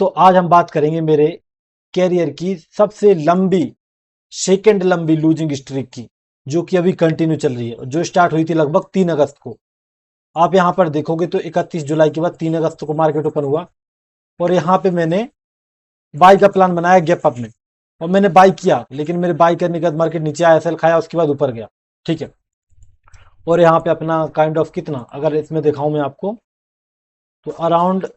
तो आज हम बात करेंगे मेरे कैरियर की सबसे लंबी, सेकंड लंबी लूजिंग स्ट्रीक की, जो कि अभी कंटिन्यू चल रही है, जो स्टार्ट हुई थी लगभग 3 अगस्त को। आप यहां पर देखोगे तो 31 जुलाई के बाद 3 अगस्त को मार्केट ओपन हुआ और यहां पे मैंने बाई का प्लान बनाया गैप अप में, और मैंने बाई किया, लेकिन मेरे बाई करने के बाद मार्केट नीचे आया, सेल खाया, उसके बाद ऊपर गया। ठीक है। और यहाँ पे अपना काइंड ऑफ कितना, अगर इसमें दिखाऊं मैं आपको, तो अराउंड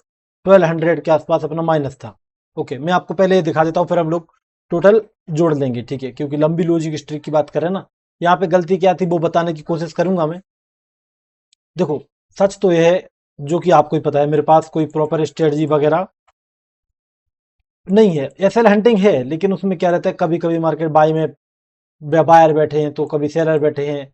1200 के आसपास अपना माइनस था। ओके, मैं आपको पहले ये दिखा देता हूँ, फिर हम लोग टोटल जोड़ लेंगे। ठीक है, क्योंकि लंबी लॉजिक स्ट्रीक की बात करें ना, यहाँ पे गलती क्या थी वो बताने की कोशिश करूंगा मैं। देखो, सच तो यह है, जो कि आपको ही पता है, मेरे पास कोई प्रॉपर स्ट्रेटजी वगैरह नहीं है। एसएल हंटिंग है, लेकिन उसमें क्या रहता है, कभी कभी मार्केट बाई में बायर बैठे हैं तो कभी सेलर बैठे हैं।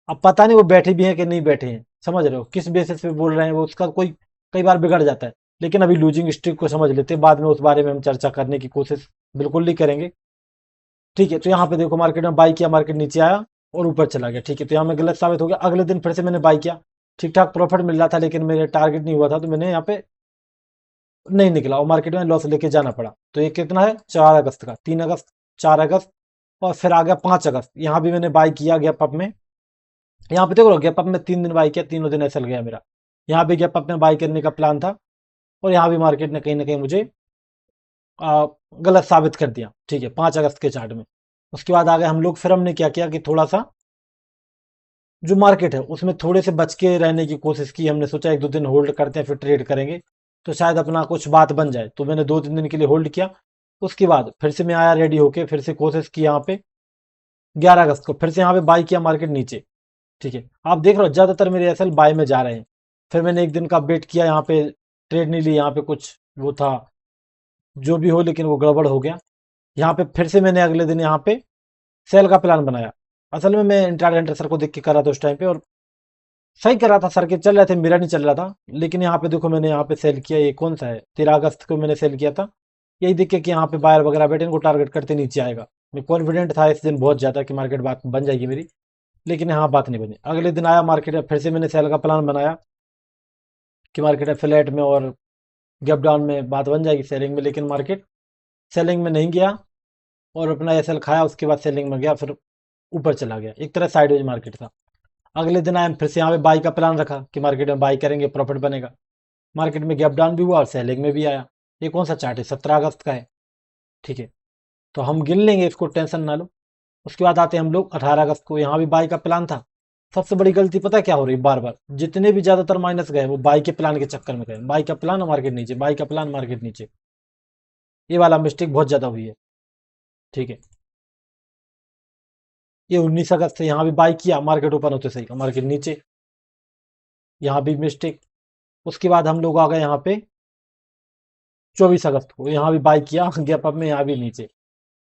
अब पता नहीं वो बैठे भी हैं कि नहीं बैठे हैं, समझ रहे हो, किस बेसिस पे बोल रहे हैं वो, उसका कोई कई बार बिगड़ जाता है। लेकिन अभी लूजिंग स्ट्रिक को समझ लेते हैं, बाद में उस बारे में हम चर्चा करने की कोशिश बिल्कुल नहीं करेंगे। ठीक है, तो यहाँ पे देखो मार्केट में बाई किया, मार्केट नीचे आया और ऊपर चला गया। ठीक है, तो यहाँ में गलत साबित हो गया। अगले दिन फिर से मैंने बाई किया, ठीक ठाक प्रॉफिट मिल रहा था, लेकिन मेरे टारगेट नहीं हुआ था, तो मैंने यहाँ पे नहीं निकला और मार्केट में लॉस लेके जाना पड़ा। तो ये कितना है, 4 अगस्त का, 3 अगस्त, 4 अगस्त, और फिर आ गया 5 अगस्त। यहाँ भी मैंने बाई किया गैप अप में। यहाँ पे देखो गैप अप में 3 दिन बाई किया, तीनों दिन ऐसा गया मेरा। यहाँ भी गैप अप में बाई करने का प्लान था, और यहाँ भी मार्केट ने कहीं ना कहीं मुझे गलत साबित कर दिया। ठीक है, 5 अगस्त के चार्ट में। उसके बाद आ गए हम लोग, फिर हमने क्या किया कि थोड़ा सा जो मार्केट है उसमें थोड़े से बच के रहने की कोशिश की। हमने सोचा 1-2 दिन होल्ड करते हैं, फिर ट्रेड करेंगे, तो शायद अपना कुछ बात बन जाए। तो मैंने 2-3 दिन के लिए होल्ड किया। उसके बाद फिर से मैं आया रेडी होके, फिर से कोशिश की यहाँ पे 11 अगस्त को, फिर से यहाँ पे बाई किया, मार्केट नीचे। ठीक है, आप देख रहे हो ज्यादातर मेरे एसएल बाय में जा रहे हैं। फिर मैंने एक दिन का वेट किया, यहाँ पे ट्रेड नहीं ली, यहाँ पे कुछ वो था, जो भी हो, लेकिन वो गड़बड़ हो गया। यहाँ पे फिर से मैंने अगले दिन यहाँ पे सेल का प्लान बनाया। असल में मैं इंट्राडे सर को देख के कर रहा था उस टाइम पे, और सही कर रहा था, सर के चल रहे थे, मेरा नहीं चल रहा था। लेकिन यहाँ पे देखो मैंने यहाँ पे सेल किया, ये कौन सा है, 13 अगस्त को मैंने सेल किया था। यही देख के कि यहाँ पे बायर वगैरह बैठे, इनको टारगेट करते नीचे आएगा। मैं कॉन्फिडेंट था इस दिन बहुत ज्यादा कि मार्केट बात बन जाएगी मेरी, लेकिन यहाँ बात नहीं बनी। अगले दिन आया मार्केट, फिर से मैंने सेल का प्लान बनाया कि मार्केट है फ्लैट में और गैप डाउन में बात बन जाएगी सेलिंग में, लेकिन मार्केट सेलिंग में नहीं गया और अपना एसएल खाया। उसके बाद सेलिंग में गया, फिर ऊपर चला गया, एक तरह साइडवेज मार्केट था। अगले दिन आए, फिर से यहाँ पे बाई का प्लान रखा कि मार्केट में बाई करेंगे, प्रॉफिट बनेगा। मार्केट में गैप डाउन भी हुआ और सेलिंग में भी आया। ये कौन सा चार्ट है, 17 अगस्त का है। ठीक है, तो हम गिन लेंगे इसको, टेंशन ना लो। उसके बाद आते हैं हम लोग 18 अगस्त को, यहाँ भी बाई का प्लान था। सबसे बड़ी गलती पता है क्या हो रही है, बार बार जितने भी ज्यादातर माइनस गए वो बाई के प्लान के चक्कर में गए। बाई का प्लान मार्केट नीचे, बाई का प्लान मार्केट नीचे, ये वाला मिस्टेक बहुत ज्यादा हुई है। ठीक है, ये 19 अगस्त से यहाँ भी बाई किया, मार्केट ओपन होते सही मार्केट नीचे, यहाँ भी मिस्टेक। उसके बाद हम लोग आ गए यहाँ पे 24 अगस्त को, यहाँ भी बाई किया गैप अप में, यहाँ भी नीचे।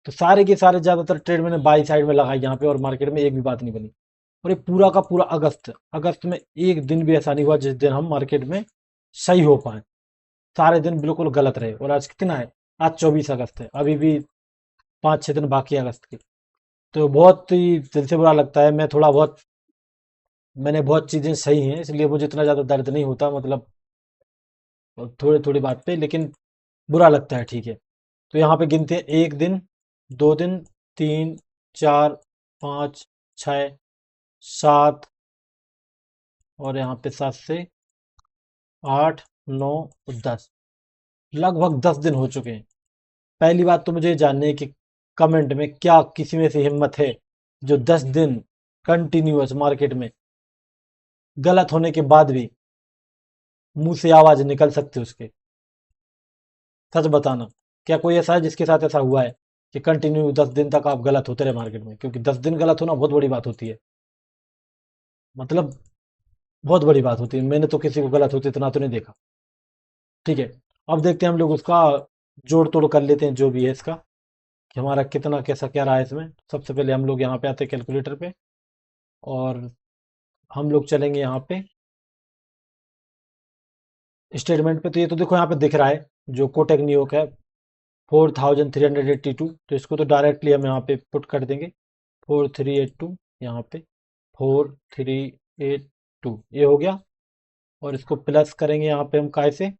तो सारे के सारे ज्यादातर ट्रेड मैंने बाई साइड में लगाई यहाँ पे, और मार्केट में एक भी बात नहीं बनी। और ये पूरा का पूरा अगस्त, अगस्त में एक दिन भी ऐसा नहीं हुआ जिस दिन हम मार्केट में सही हो पाए। सारे दिन बिल्कुल गलत रहे। और आज कितना है, आज 24 अगस्त है, अभी भी 5-6 दिन बाकी है अगस्त के। तो बहुत ही दिल से बुरा लगता है। मैं थोड़ा बहुत, मैंने बहुत चीजें सही हैं, इसलिए मुझे इतना ज्यादा दर्द नहीं होता, मतलब थोड़ी थोड़ी बात पे, लेकिन बुरा लगता है। ठीक है, तो यहाँ पे गिनते हैं, 1 दिन, 2 दिन, 3, 4, 5, 6, 7, और यहाँ पे 7 से 8, 9, 10, लगभग 10 दिन हो चुके हैं। पहली बात तो मुझे ये जाननी है कि कमेंट में क्या किसी में से हिम्मत है जो 10 दिन कंटिन्यूअस मार्केट में गलत होने के बाद भी मुंह से आवाज निकल सकती है उसके। सच बताना, क्या कोई ऐसा है जिसके साथ ऐसा हुआ है कि कंटिन्यू 10 दिन तक आप गलत होते रहे मार्केट में? क्योंकि 10 दिन गलत होना बहुत बड़ी बात होती है, मतलब बहुत बड़ी बात होती है। मैंने तो किसी को गलत होते इतना तो नहीं देखा। ठीक है, अब देखते हैं हम लोग उसका जोड़ तोड़ कर लेते हैं, जो भी है इसका, कि हमारा कितना कैसा क्या रहा है इसमें। सबसे पहले हम लोग यहाँ पे आते हैं कैलकुलेटर पे, और हम लोग चलेंगे यहाँ पे स्टेटमेंट पे। तो ये तो देखो यहाँ पे दिख रहा है जो कोटेक न्यूयॉर्क है, 4382, तो इसको तो डायरेक्टली हम यहाँ पे पुट कर देंगे, 4382, यहाँ पे 4382, ये हो गया। और इसको प्लस करेंगे यहाँ पे हम काय से,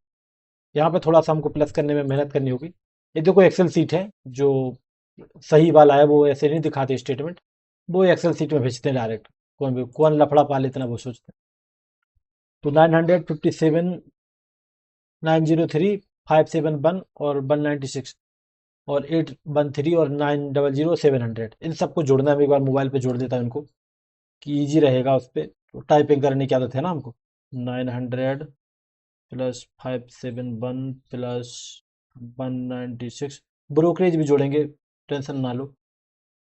यहाँ पे थोड़ा सा हमको प्लस करने में मेहनत करनी होगी। ये देखो एक्सेल सीट है, जो सही वाला है वो ऐसे नहीं दिखाते स्टेटमेंट, वो एक्सेल सीट में भेजते हैं डायरेक्ट। कौन लफड़ा पाले इतना वो सोचते हैं। तो 957, 903, 571 और 196 और 813 और 900 700, इन सबको जोड़ना है। मैं एक बार मोबाइल पे जोड़ देता हूँ इनको कि इजी रहेगा उस पर। तो टाइपिंग करने की आदत है ना हमको। 900 प्लस 571 प्लस 196, ब्रोकरेज भी जोड़ेंगे, टेंशन ना लो।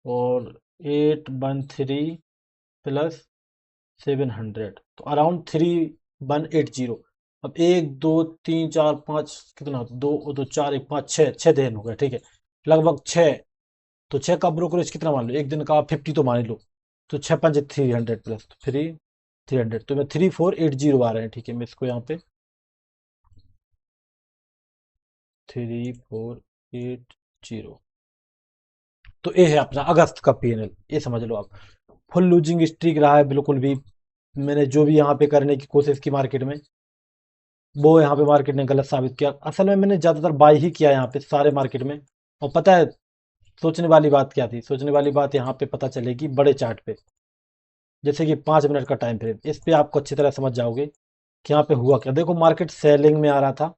और 813 प्लस 700, तो अराउंड 3180। अब 1 2 3 4 5, कितना, 2 2 4 1 5 6, 6 दिन हो गए, ठीक है, लगभग 6। तो 6 का ब्रोकरेज कितना मान लो, एक दिन का 50 तो मान लो। तो 6 5 300 प्लस 300, तो मैं 3480 आ रहे हैं, ठीक है। मैं इसको यहाँ पे 3480, तो ये है अपना अगस्त का पीएनएल, ये समझ लो आप। फुल लूजिंग स्ट्रीक रहा है बिल्कुल भी। मैंने जो भी यहाँ पे करने की कोशिश की मार्केट में, वो यहाँ पे मार्केट ने गलत साबित किया। असल में मैंने ज़्यादातर बाई ही किया यहाँ पे सारे मार्केट में। और पता है सोचने वाली बात क्या थी, सोचने वाली बात यहाँ पे पता चलेगी बड़े चार्ट पे, जैसे कि 5 मिनट का टाइम फ्रेम, इस पे आपको अच्छी तरह समझ जाओगे कि यहाँ पे हुआ क्या। देखो मार्केट सेलिंग में आ रहा था,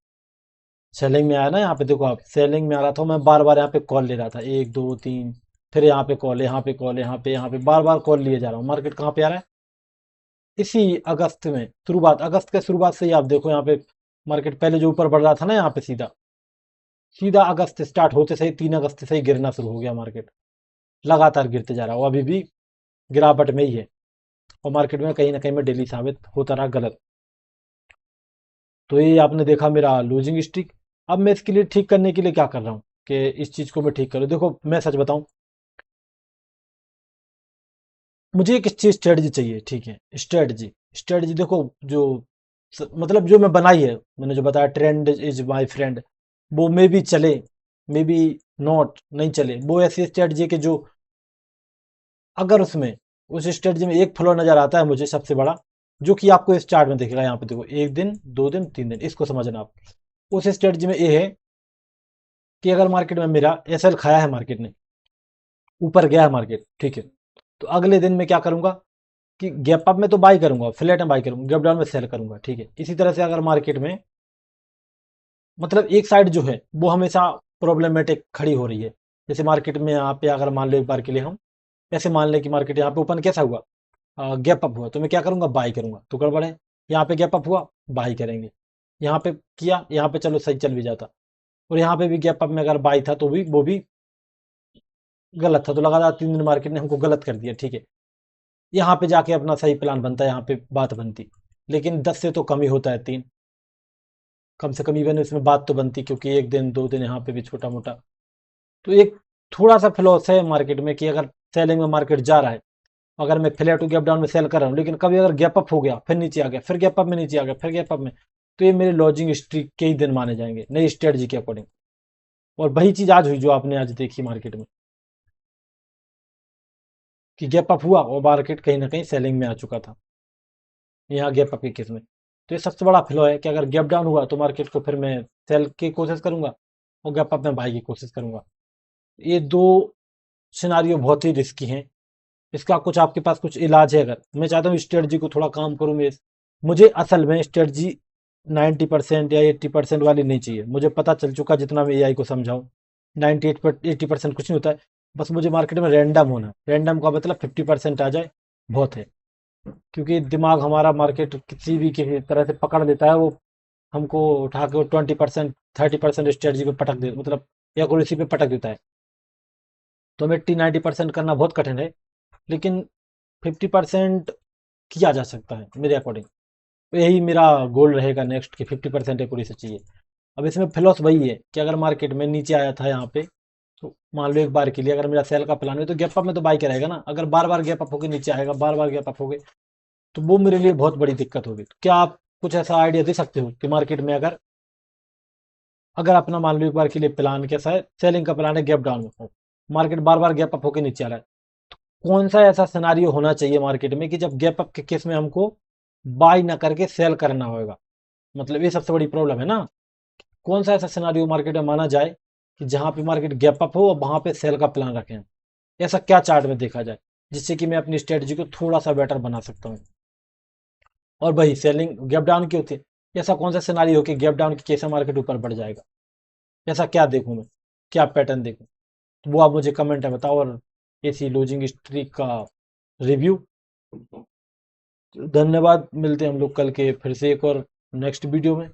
सेलिंग में आया ना, यहाँ पे देखो आप, सेलिंग में आ रहा था। मैं बार बार यहाँ पे कॉल ले रहा था, 1 2 3, फिर यहाँ पे कॉल, यहाँ पे कॉल, यहाँ पे बार बार कॉल लिए जा रहा हूँ। मार्केट कहाँ पे आ रहा है, इसी अगस्त में शुरुआत, अगस्त के शुरुआत से ही आप देखो यहाँ पे मार्केट पहले जो ऊपर बढ़ रहा था ना, यहाँ पे सीधा सीधा अगस्त स्टार्ट होते सही 3 अगस्त से ही गिरना शुरू हो गया मार्केट। लगातार गिरते जा रहा है, वो अभी भी गिरावट में ही है। और मार्केट में कहीं ना कहीं में डेली साबित होता रहा गलत। तो ये आपने देखा मेरा लूजिंग स्ट्रिक। अब मैं इसके लिए ठीक करने के लिए क्या कर रहा हूँ कि इस चीज को मैं ठीक करूँ। देखो मैं सच बताऊं, मुझे एक अच्छी स्ट्रेटजी चाहिए, ठीक है। स्ट्रेटजी, स्ट्रेटजी देखो, जो मतलब जो मैं बनाई है, मैंने जो बताया ट्रेंड इज माय फ्रेंड, वो मे भी चले, मे बी नॉट, नहीं चले। वो ऐसी स्ट्रेटजी के जो, अगर उसमें, उस स्ट्रेटजी में एक फ्लो नजर आता है मुझे सबसे बड़ा, जो कि आपको इस चार्ट में दिखेगा। यहाँ पे देखो 1 दिन 2 दिन 3 दिन, इसको समझना आप। उस स्ट्रेटजी में ये है कि अगर मार्केट में मेरा एसएल खाया है, मार्केट ने ऊपर गया है मार्केट, ठीक है, तो अगले दिन मैं क्या करूंगा कि गैप अप में तो बाई करूंगा, फ्लैट में बाई करूंगा, गैप डाउन में सेल करूंगा, ठीक है। इसी तरह से अगर मार्केट में मतलब एक साइड जो है वो हमेशा प्रॉब्लमेटिक खड़ी हो रही है, जैसे मार्केट में यहाँ पे अगर मान लो एक बार के लिए हम ऐसे मान लें कि मार्केट यहाँ पे ओपन कैसा हुआ, गैप अप हुआ, तो मैं क्या करूंगा, बाई करूंगा। तो गड़बड़ है, यहाँ पे गैप अप हुआ, बाई करेंगे। यहाँ पे किया, यहाँ पे चलो सही चल भी जाता। और यहाँ पे भी गैप अप में अगर बाई था तो भी वो भी गलत था। तो लगातार 3 दिन मार्केट ने हमको गलत कर दिया, ठीक है। यहाँ पे जाके अपना सही प्लान बनता है, यहाँ पे बात बनती, लेकिन 10 से तो कम ही होता है 3, कम से कम इवन इसमें बात तो बनती, क्योंकि 1 दिन 2 दिन यहाँ पे भी छोटा मोटा। तो एक थोड़ा सा फ्लॉस है मार्केट में कि अगर सेलिंग में मार्केट जा रहा है, अगर मैं फ्लैट टू गैप डाउन में सेल कर रहा हूँ, लेकिन कभी अगर गैप अप हो गया, फिर नीचे आ गया, फिर गैप अप में नीचे आ गया, फिर गैप अप में, तो ये मेरे लॉजिंग स्ट्रीक के ही दिन माने जाएंगे, नई स्ट्रेटजी के अकॉर्डिंग। और वही चीज आज हुई जो आपने आज देखी मार्केट में, कि गैप अप हुआ और मार्केट कहीं ना कहीं सेलिंग में आ चुका था, यहाँ गैप अप के केस में। तो ये सबसे बड़ा फ्लॉ है कि अगर गैप डाउन हुआ तो मार्केट को फिर मैं सेल की कोशिश करूंगा, और गैप अप में बाई की कोशिश करूंगा। ये दो सिनारियो बहुत ही रिस्की हैं। इसका कुछ आपके पास कुछ इलाज है? अगर मैं चाहता हूँ स्ट्रेटजी को थोड़ा काम करूँ मैं, मुझे असल में स्ट्रेटजी 90% या 80% वाली नहीं चाहिए। मुझे पता चल चुका जितना मैं एआई को समझाऊं, 98 80% कुछ नहीं होता है। बस मुझे मार्केट में रैंडम होना है। रैंडम का मतलब 50% आ जाए बहुत है, क्योंकि दिमाग हमारा मार्केट किसी तरह से पकड़ लेता है। वो हमको उठा के वो 20% 30% स्ट्रेटजी पे पटक दे, मतलब एक्यूरेसी पे पटक देता है। तो 80 90% करना बहुत कठिन है, लेकिन 50% किया जा सकता है मेरे अकॉर्डिंग। तो यही मेरा गोल रहेगा नेक्स्ट, कि 50% एक्यूरेसी चाहिए। अब इसमें फिलॉस वही है कि अगर मार्केट में नीचे आया था यहाँ पे, तो मान लो एक बार के लिए अगर मेरा सेल का प्लान है, तो गैप अप में तो बाई रहेगा ना। अगर बार बार गैप अप होकर नीचे आएगा, बार बार गैप अप हो गए, तो वो मेरे लिए बहुत बड़ी दिक्कत होगी। तो क्या आप कुछ ऐसा आइडिया दे सकते हो कि मार्केट में अगर अगर अपना मान लो एक बार के लिए प्लान कैसा है, सेलिंग का प्लान है, गैप डाउन में हो, मार्केट बार बार गैप अप होकर नीचे आ रहा है, कौन सा ऐसा सिनारियो होना चाहिए मार्केट में कि जब गैप अप के केस में हमको बाई ना करके सेल करना होगा? मतलब ये सबसे बड़ी प्रॉब्लम है ना। कौन सा ऐसा सिनारियो मार्केट में माना जाए कि जहां पे मार्केट गैप अप हो और वहां पे सेल का प्लान रखें, ऐसा क्या चार्ट में देखा जाए जिससे कि मैं अपनी स्ट्रेटजी को थोड़ा सा बेटर बना सकता हूँ। और भाई सेलिंग गैप डाउन की होती है, ऐसा कौन सा सिनारियो हो कि गैप डाउन की कैसे मार्केट ऊपर बढ़ जाएगा, ऐसा क्या देखूं मैं, क्या पैटर्न देखूं, तो वो आप मुझे कमेंट में बताओ। और ऐसी लूजिंग स्ट्रीक का रिव्यू। धन्यवाद, मिलते हैं हम लोग कल के फिर से एक और नेक्स्ट वीडियो में।